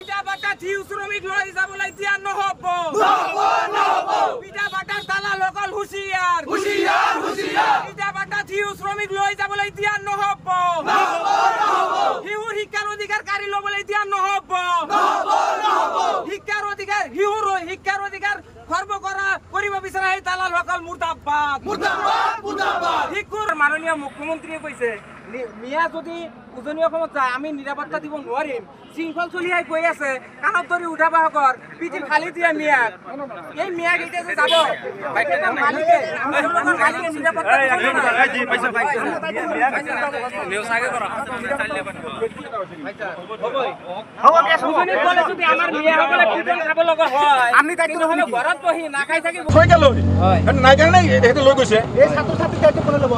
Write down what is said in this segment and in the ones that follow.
ইটা বাটা থিউ শ্ৰমিক লৈ যাবলৈ দিয়া নহব ইটা বাটাৰ দালাল সকল হুঁশিয়াৰ ইটা বাটা থিউ শ্ৰমিক লৈ যাবলৈ দিয়া নহব হিউৰ শিক্ষাৰ অধিকাৰ কাঢ়ি ল'বলৈ দিয়া নহব শিক্ষাৰ অধিকাৰ খৰ্ব কৰিব বিচৰা এই দালাল সকল মুৰ্দাবাদ শিক্ষাৰ মাননীয় মুখ্যমন্ত্ৰীয়ে কৈছে মিয়া যদি উজনি অসমত যায় আমি নিৰাপত্তা দিব নোৱাৰিম শৃংখল চলিয়াই গৈ আছে কাণত ধৰি উঠাবা হকৰ পিঠি খালি দিয়া মিয়াক এই মিয়াক এতিয়া যে যাব মালিকে নিৰাপত্তা আমাৰ মিয়াসকলে পিঠল খাব লগা হয় আমি তাইতো নহ'লে ঘৰত বহি নাখাই থাকি থৈ গেল নাই কাৰণে এইটো লৈ গৈছে এই ছাত্ৰ ছাত্ৰী দায়িত্ব কোনে ল'ব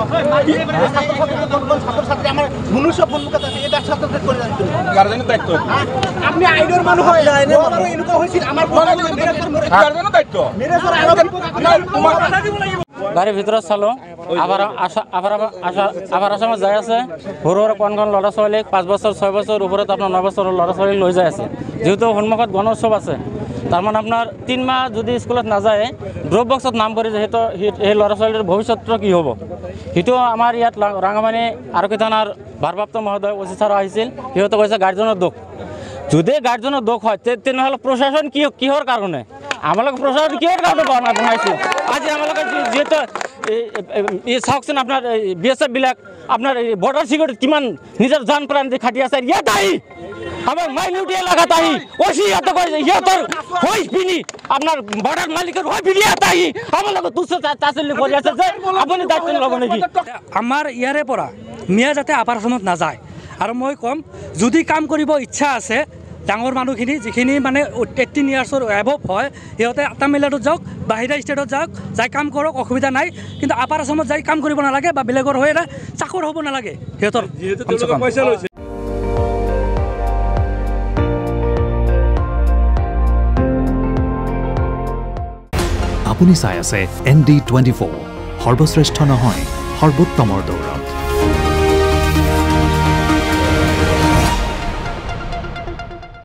ছাত্ৰ ছাত্ৰী আমাৰ মনুষ্য সন্মুখত আছে এই ছাত্ৰক কৰি জানিব গাৰ্জেনৰ দায়িত্ব আপনি আইডৰ মানুহ হয় আৰু এনেকুৱা হৈছিল আমাৰ গাৰ্জেনৰ দায়িত্ব মেৰেজৰ গাড়ীৰ ভিতৰত চালোঁ আভাৰ আসামত যাই আছে সৰু সৰু কণ কণ ল'ৰা ছোৱালীক 5 বছৰ 6 বছৰ ওপৰত আপোনাৰ 9 বছৰৰ ল'ৰা ছোৱালীক লৈ যাই আছে যিহেতু সন্মুখত গণোৎসৱ আছে তাৰমানে আপোনাৰ 3 মাহ যদি স্কুলত নাযায় ড্ৰপ বক্সত নাম কৰি যিহেতু এই ল'ৰা ছোৱালীৰ ভৱিষ্যতটো কি হ'ব সেইটো আমাৰ ইয়াত ৰাঙামাটি আৰক্ষী থানাৰ ভাৰপ্ৰাপ্ত মহোদয় অচি ছাৰ আহিছিল সিহঁতে কৈছে গাৰ্জেনৰ দুখ যদি গাৰ্জেনৰ দুখ হয় তেনেহ'লে প্ৰশাসন কিহৰ কাৰণে আমালোকে প্ৰশাসন কিহৰ কাৰণে বনাইছিল আজি আমালোকে যিহেতু চাওকচোন আপোনাৰ BSF বিলাক আপোনাৰ বৰ্ডাৰ চিকিউৰিটি কিমান নিজৰ জান প্ৰাণ দি খাটি আছে ইয়াত আহি আমাৰ মাইনৰিটি এলেকাত আহি অচি ইয়াতে কৈছে সিহঁতৰ হৈ পিনি আপোনাৰ বৰ্ডাৰ মালিকৰ হৈ পিনি ইয়াত আহি আমালোকে তুচ্ছ তাচ্ছিল্য কৰি আছে যে আপুনি দায়িত্ব ল'ব নেকি আমাৰ ইয়াৰে পৰা মিয়া যাতে আপাৰ আসামত নাযায় আৰু মই ক'ম যদি কাম কৰিব ইচ্ছা আছে ডাঙৰ মানুহখিনি যিখিনি মানে 18 ইয়াৰ্ছৰ এভভ হয় সিহঁতে তামিলনাডুত যাওক বাহিৰা ষ্টেটত যাওক যাই কাম কৰক অসুবিধা নাই কিন্তু আপাৰ আসামত যাই কাম কৰিব নালাগে বা বেলেগৰ হৈ এটা চাকৰ হ'ব নালাগে সিহঁতৰ পইচা লৈছে আপুনি চাই আছে ND24 সৰ্বশ্ৰেষ্ঠ নহয় সৰ্বোত্তমৰ দৌৰ